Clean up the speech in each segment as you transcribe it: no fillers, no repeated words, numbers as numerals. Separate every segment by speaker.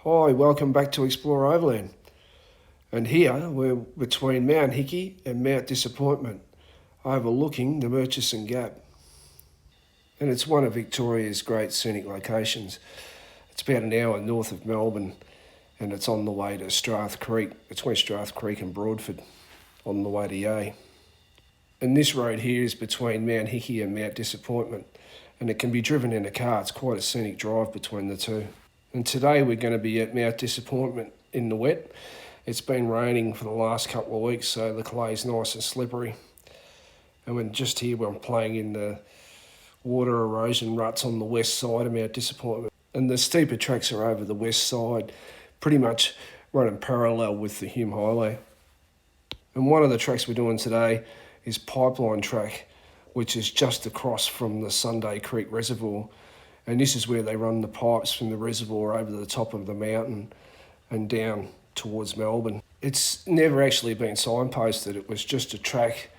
Speaker 1: Hi, welcome back to EXPLORE-OVERLAND. And here we're between Mount Hickey and Mount Disappointment, overlooking the Murchison Gap. And it's one of Victoria's great scenic locations. It's about an hour north of Melbourne and it's on the way to Strath Creek, between Strath Creek and Broadford, on the way to Yea. And this road here is between Mount Hickey and Mount Disappointment, and it can be driven in a car. It's quite a scenic drive between the two. And today we're going to be at Mount Disappointment in the wet. It's been raining for the last couple of weeks, so the clay's nice and slippery. And we're just here when I'm playing in the water erosion ruts on the west side of Mount Disappointment. And the steeper tracks are over the west side, pretty much running parallel with the Hume Highway. And one of the tracks we're doing today is Pipeline Track, which is just across from the Sunday Creek Reservoir. And this is where they run the pipes from the reservoir over the top of the mountain and down towards Melbourne. It's never actually been signposted. It was just a track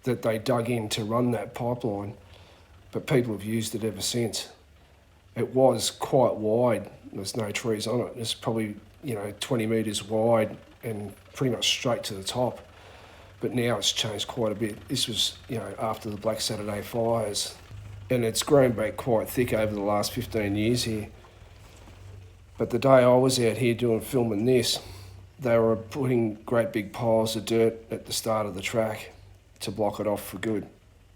Speaker 1: that they dug in to run that pipeline, but people have used it ever since. It was quite wide. There's no trees on it. It's probably, 20 metres wide and pretty much straight to the top. But now it's changed quite a bit. This was, after the Black Saturday fires. And it's grown back quite thick over the last 15 years here. But the day I was out here filming this, they were putting great big piles of dirt at the start of the track to block it off for good.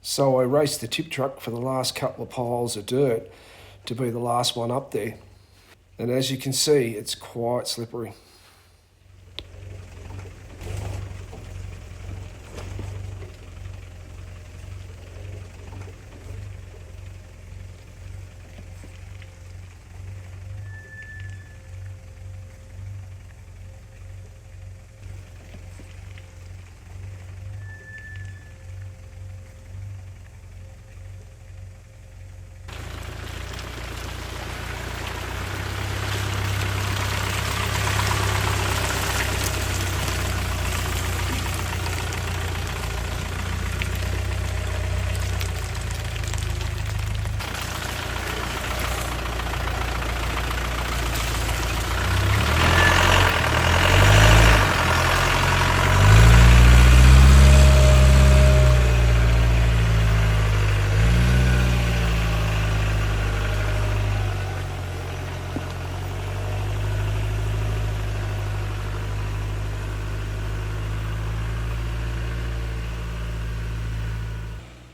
Speaker 1: So I raced the tip truck for the last couple of piles of dirt to be the last one up there. And as you can see, it's quite slippery.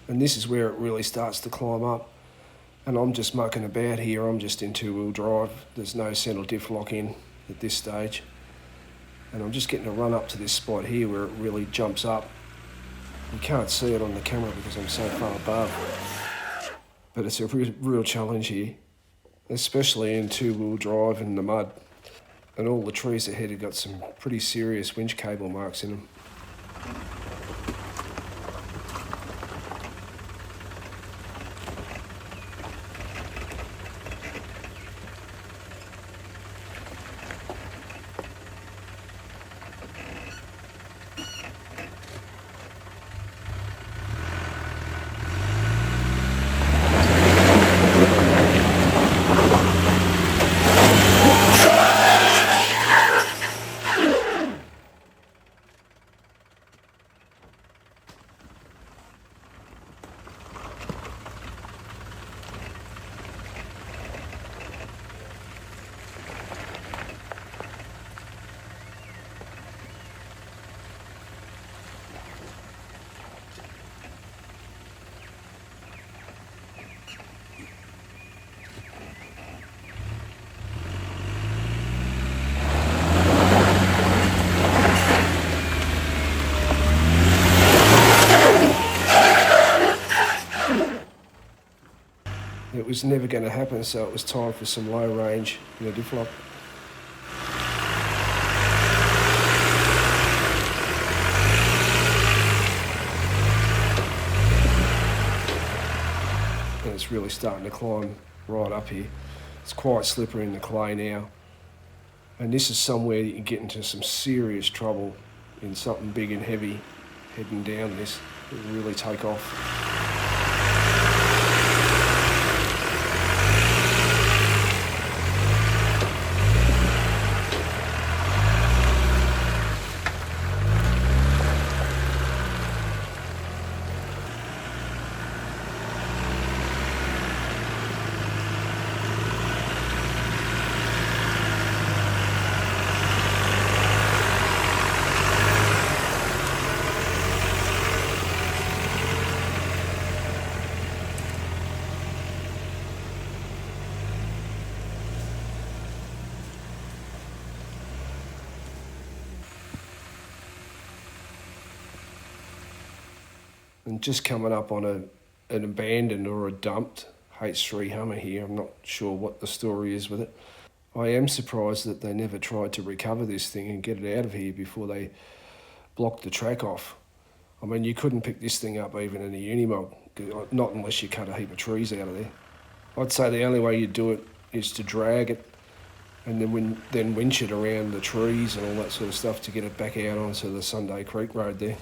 Speaker 1: And this is where it really starts to climb up. And I'm just mucking about here. I'm just in two-wheel drive. There's no central diff lock in at this stage. And I'm just getting a run up to this spot here where it really jumps up. You can't see it on the camera because I'm so far above. But it's a real challenge here, especially in two-wheel drive in the mud. And all the trees ahead have got some pretty serious winch cable marks in them. It was never going to happen, so it was time for some low range in a DIFFLOCK. And it's really starting to climb right up here. It's quite slippery in the clay now. And this is somewhere that you get into some serious trouble in something big and heavy heading down this. It'll really take off. and just coming up on an abandoned or a dumped H3 Hummer here. I'm not sure what the story is with it. I am surprised that they never tried to recover this thing and get it out of here before they blocked the track off. I mean, you couldn't pick this thing up even in a Unimog, not unless you cut a heap of trees out of there. I'd say the only way you'd do it is to drag it and then winch it around the trees and all that sort of stuff to get it back out onto the Sunday Creek Road there.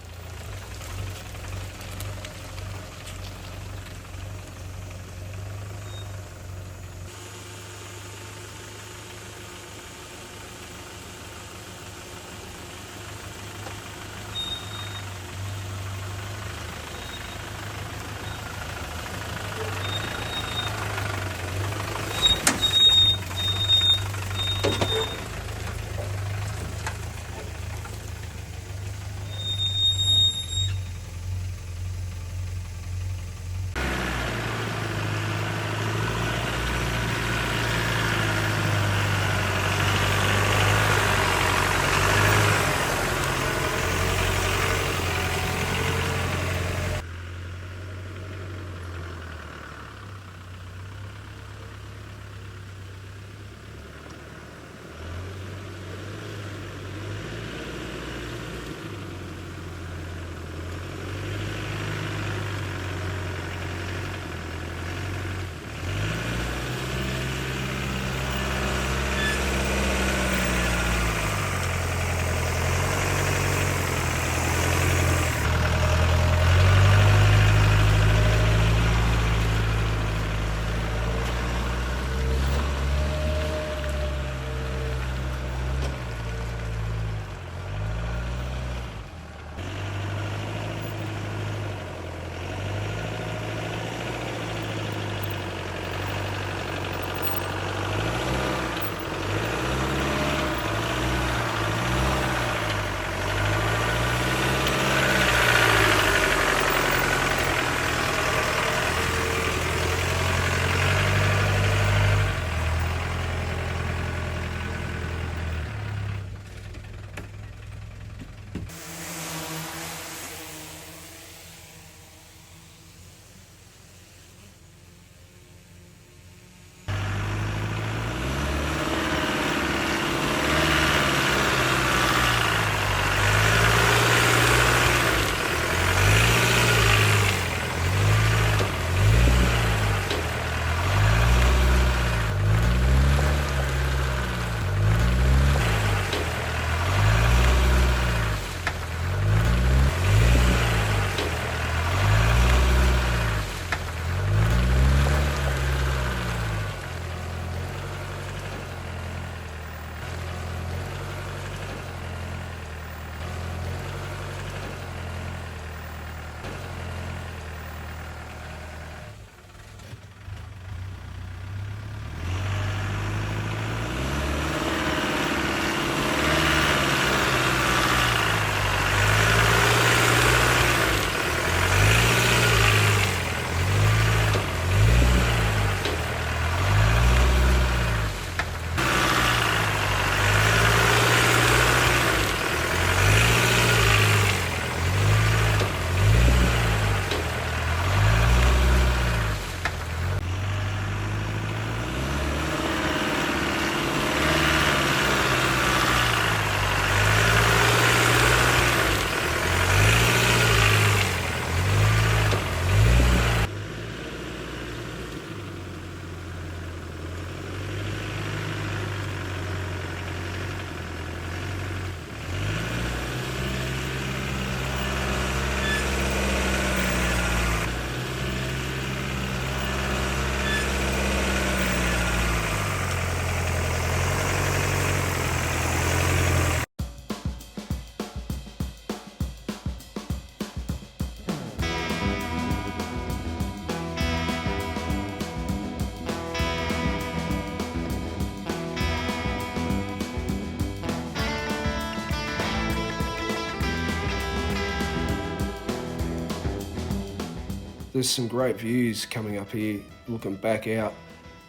Speaker 1: There's some great views coming up here, looking back out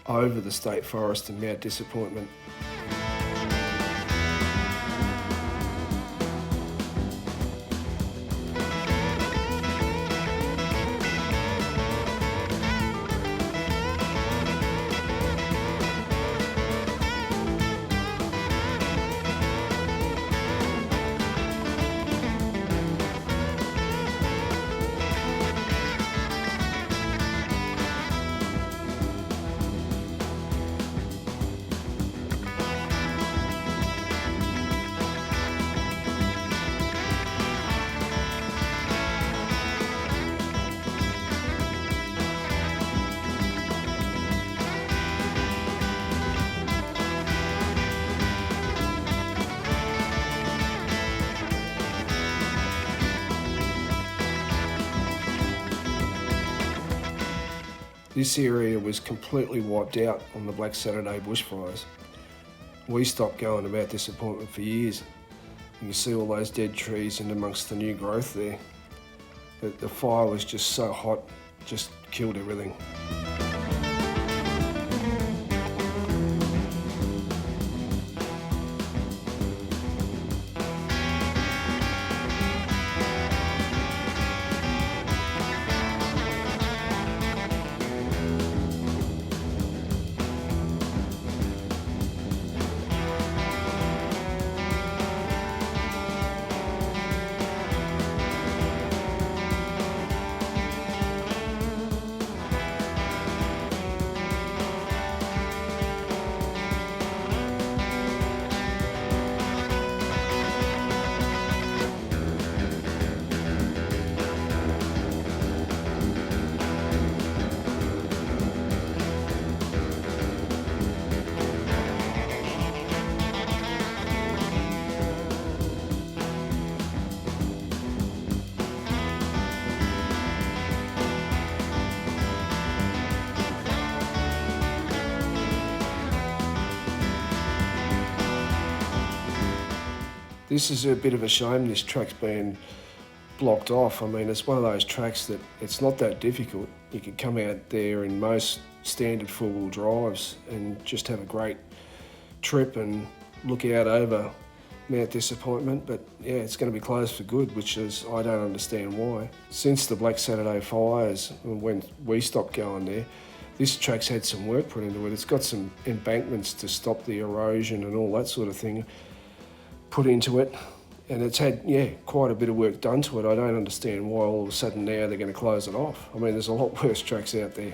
Speaker 1: over the State Forest and Mount Disappointment. This area was completely wiped out on the Black Saturday bushfires. We stopped going to Mount Disappointment for years. You can see all those dead trees in amongst the new growth there. The fire was just so hot, just killed everything. This is a bit of a shame this track's been blocked off. I mean, it's one of those tracks that it's not that difficult. You can come out there in most standard four-wheel drives and just have a great trip and look out over Mount Disappointment, but yeah, it's going to be closed for good, which is, I don't understand why. Since the Black Saturday fires, when we stopped going there, this track's had some work put into it. It's got some embankments to stop the erosion and all that sort of thing put into it, and it's had, yeah, quite a bit of work done to it. I don't understand why all of a sudden now they're going to close it off. I mean, there's a lot worse tracks out there.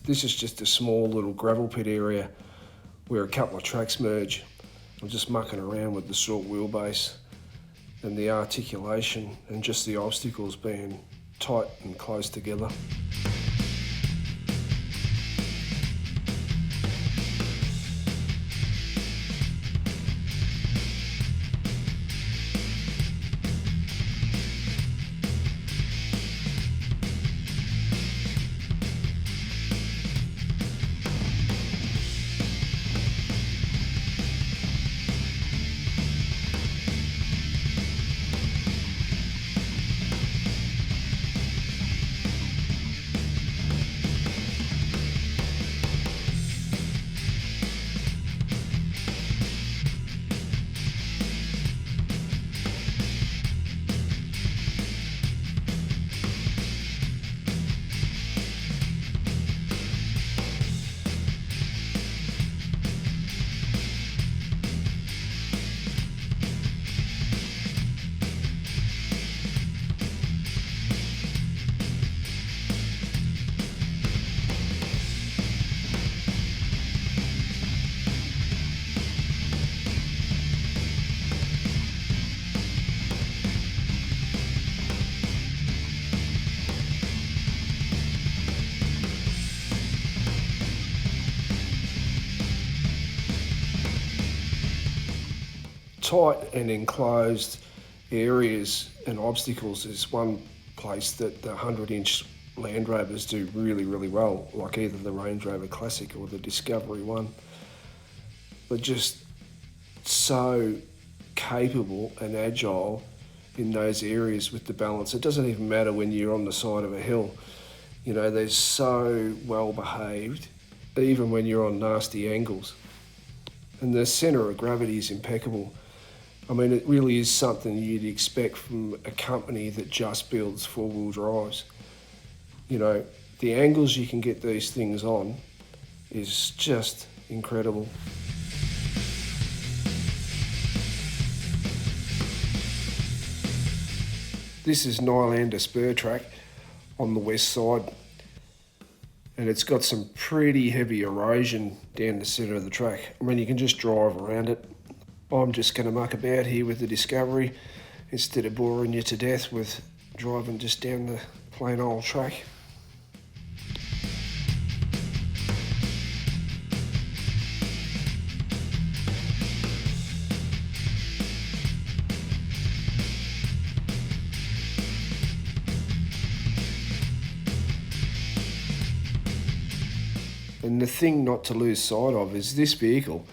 Speaker 1: This is just a small little gravel pit area where a couple of tracks merge. I'm just mucking around with the short wheelbase and the articulation and just the obstacles being tight and close together. tight and enclosed areas and obstacles is one place that the 100-inch Land Rovers do really, really well, like either the Range Rover Classic or the Discovery one. They're just so capable and agile in those areas with the balance. It doesn't even matter when you're on the side of a hill. You know, they're so well behaved, even when you're on nasty angles. And the centre of gravity is impeccable. I mean, it really is something you'd expect from a company that just builds four-wheel drives. You know, the angles you can get these things on is just incredible. This is Nlanders Spur track on the west side, and it's got some pretty heavy erosion down the centre of the track. I mean, you can just drive around it. I'm just going to muck about here with the Discovery instead of boring you to death with driving just down the plain old track. And the thing not to lose sight of is this vehicle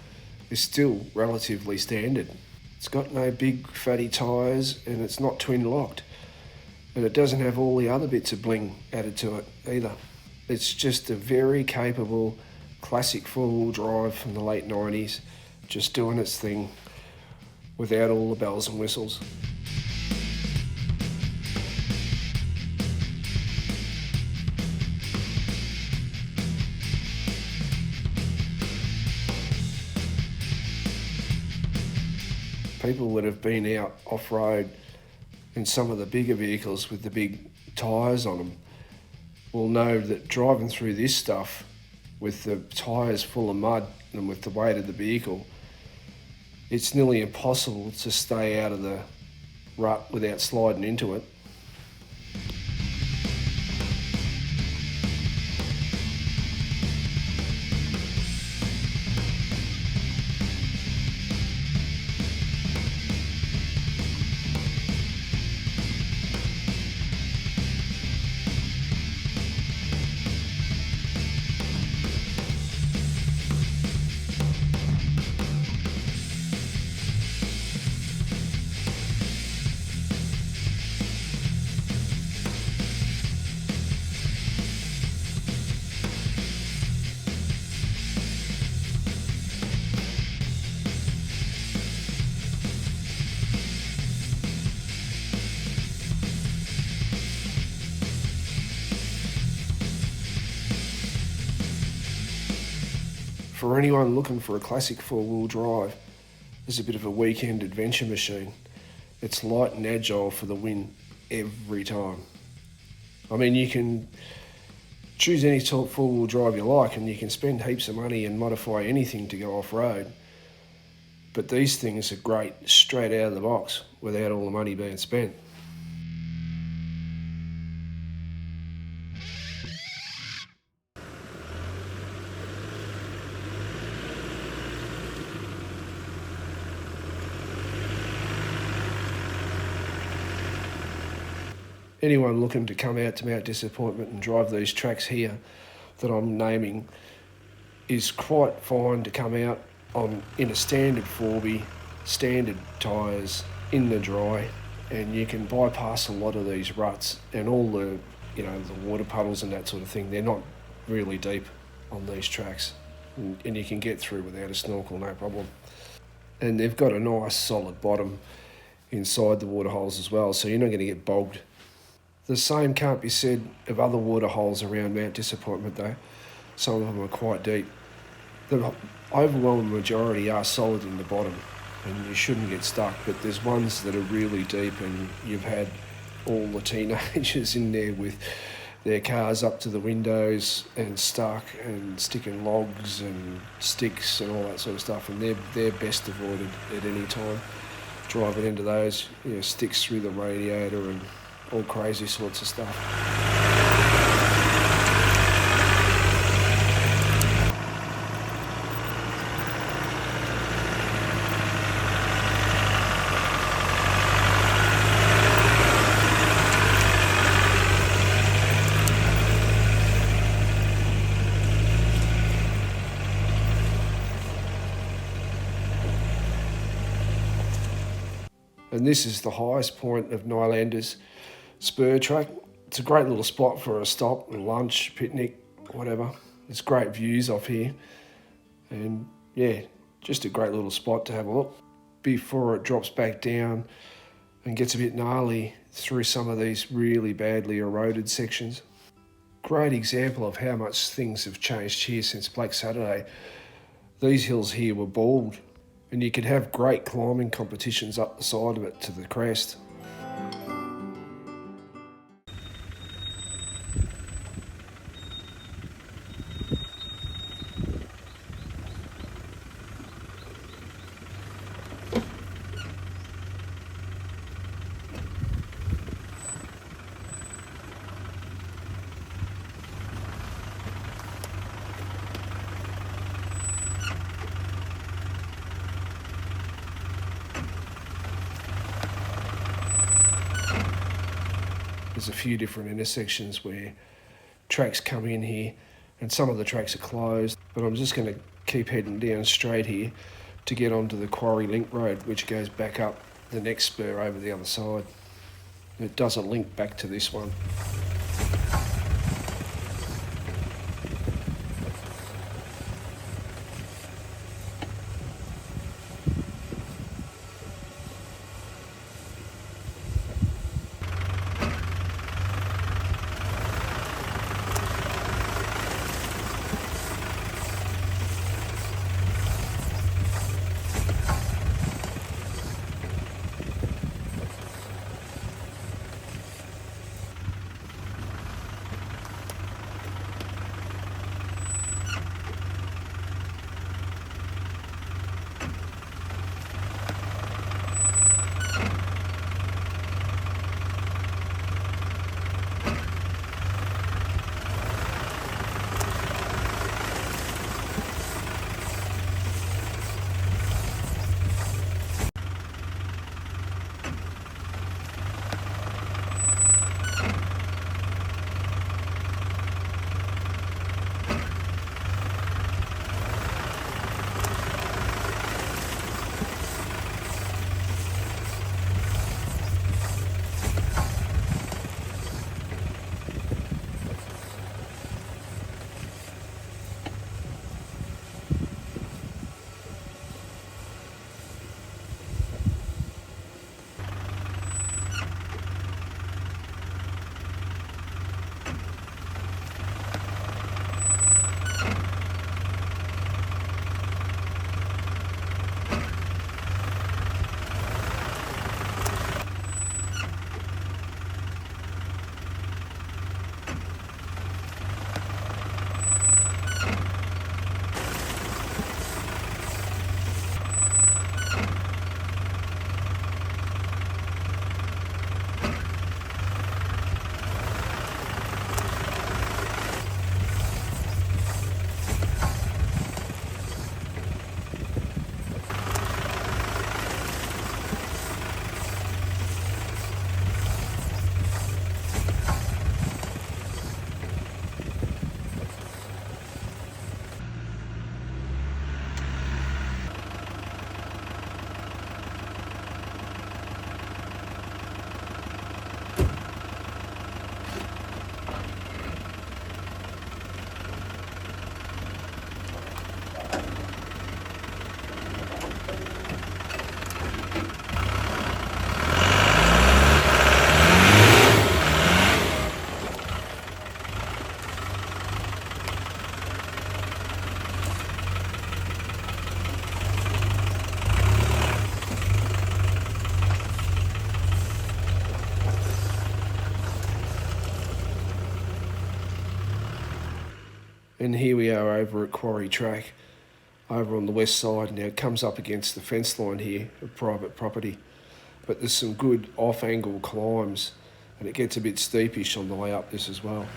Speaker 1: is still relatively standard. It's got no big fatty tyres and it's not twin locked. And it doesn't have all the other bits of bling added to it either. It's just a very capable classic four-wheel drive from the late 90s, just doing its thing without all the bells and whistles. People that have been out off-road in some of the bigger vehicles with the big tyres on them will know that driving through this stuff with the tyres full of mud and with the weight of the vehicle, it's nearly impossible to stay out of the rut without sliding into it. For anyone looking for a classic four-wheel drive, it's a bit of a weekend adventure machine. It's light and agile for the win every time. I mean, you can choose any type of four-wheel drive you like and you can spend heaps of money and modify anything to go off-road. But these things are great straight out of the box without all the money being spent. Anyone looking to come out to Mount Disappointment and drive these tracks here that I'm naming is quite fine to come out on in a standard 4B, standard tyres, in the dry, and you can bypass a lot of these ruts and all the, you know, the water puddles and that sort of thing. They're not really deep on these tracks, and you can get through without a snorkel, no problem. And they've got a nice solid bottom inside the water holes as well, so you're not going to get bogged. The same can't be said of other water holes around Mount Disappointment though. Some of them are quite deep. The overwhelming majority are solid in the bottom and you shouldn't get stuck, but there's ones that are really deep and you've had all the teenagers in there with their cars up to the windows and stuck and sticking logs and sticks and all that sort of stuff, and they're best avoided at any time. Driving into those, you know, sticks through the radiator and all crazy sorts of stuff. And this is the highest point of Nlanders Spur track. It's a great little spot for a stop and lunch, picnic, whatever. There's great views off here. And yeah, just a great little spot to have a look before it drops back down and gets a bit gnarly through some of these really badly eroded sections. Great example of how much things have changed here since Black Saturday. These hills here were bald, and you could have great climbing competitions up the side of it to the crest. There's a few different intersections where tracks come in here, and some of the tracks are closed, but I'm just going to keep heading down straight here to get onto the Quarry Link Road, which goes back up the next spur over the other side. It doesn't link back to this one. And here we are over at Quarry Track, over on the west side. Now it comes up against the fence line here of private property, but there's some good off-angle climbs, and it gets a bit steepish on the way up this as well.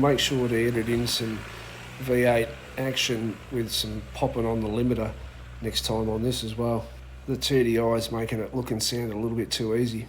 Speaker 1: make sure to edit in some V8 action with some popping on the limiter next time on this as well. The TDI is making it look and sound a little bit too easy.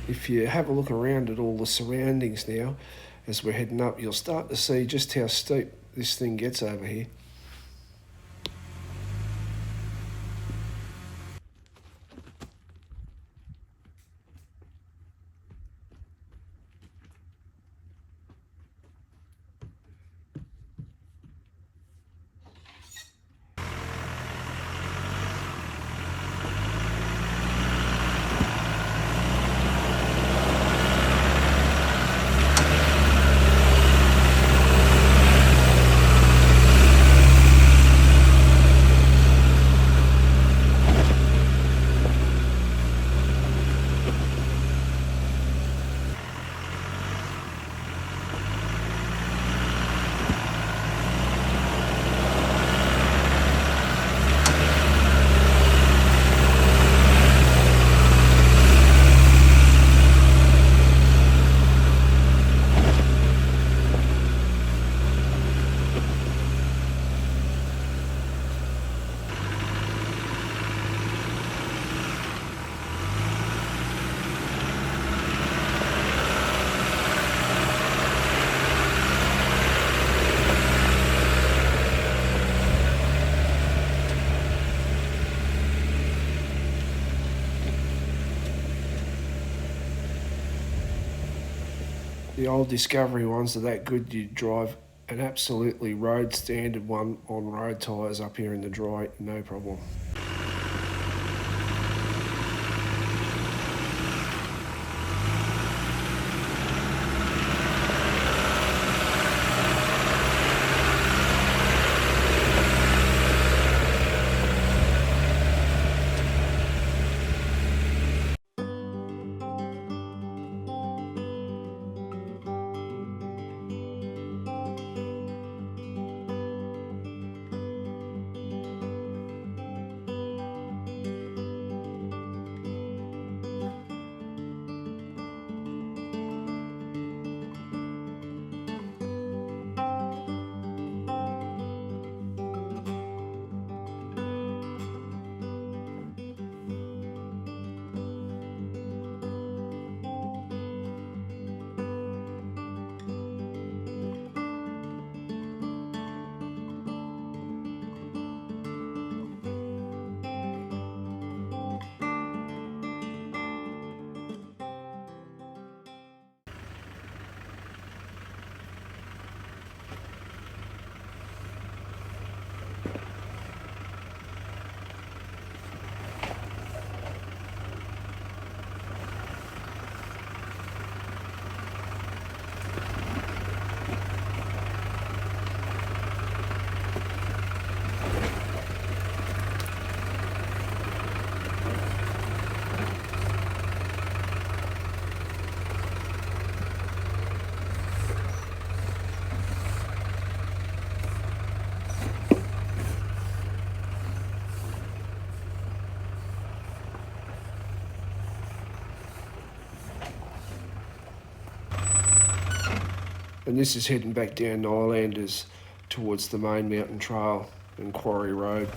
Speaker 1: If you have a look around at all the surroundings now, as we're heading up, you'll start to see just how steep this thing gets over here. The old Discovery ones are that good you drive an absolutely road standard one on road tyres up here in the dry, no problem. And this is heading back down Nlanders towards the main mountain trail and Quarry Road.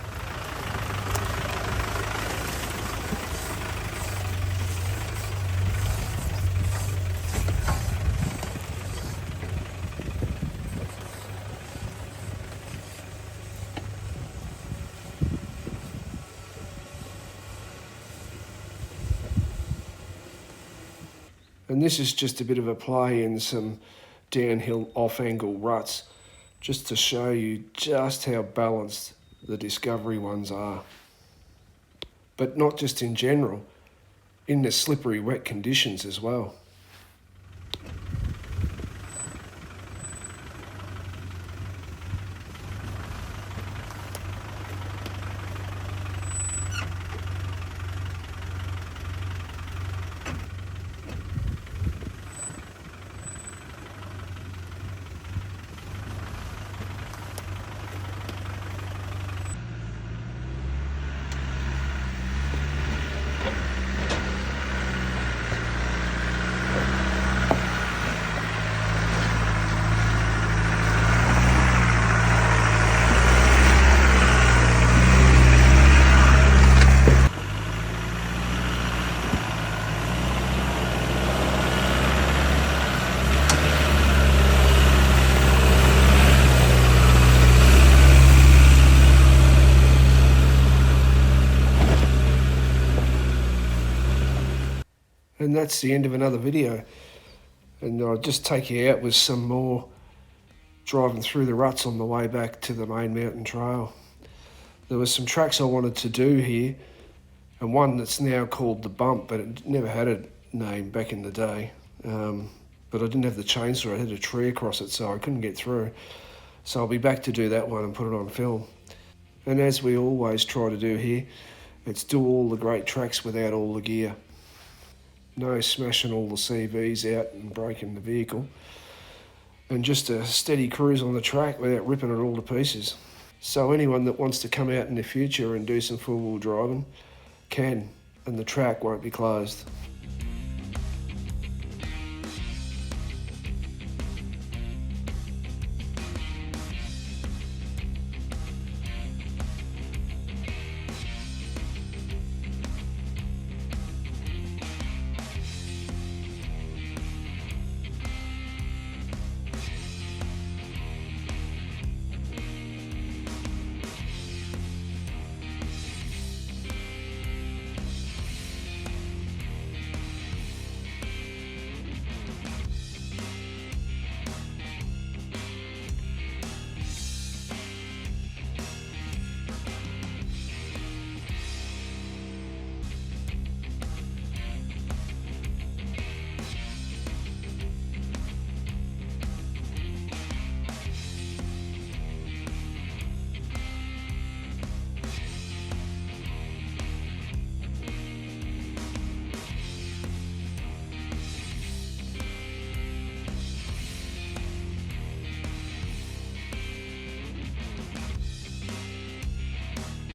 Speaker 1: And this is just a bit of a play in some downhill off-angle ruts, just to show you just how balanced the Discovery ones are. But not just in general. in the slippery wet conditions as well. And that's the end of another video. And I'll just take you out with some more driving through the ruts on the way back to the main mountain trail. There were some tracks I wanted to do here, and one that's now called the Bump, but it never had a name back in the day. But I didn't have the chainsaw, I had a tree across it, so I couldn't get through. So I'll be back to do that one and put it on film. And as we always try to do here, it's do all the great tracks without all the gear. No smashing all the CVs out and breaking the vehicle. And just a steady cruise on the track without ripping it all to pieces. So anyone that wants to come out in the future and do some four-wheel driving can, and the track won't be closed.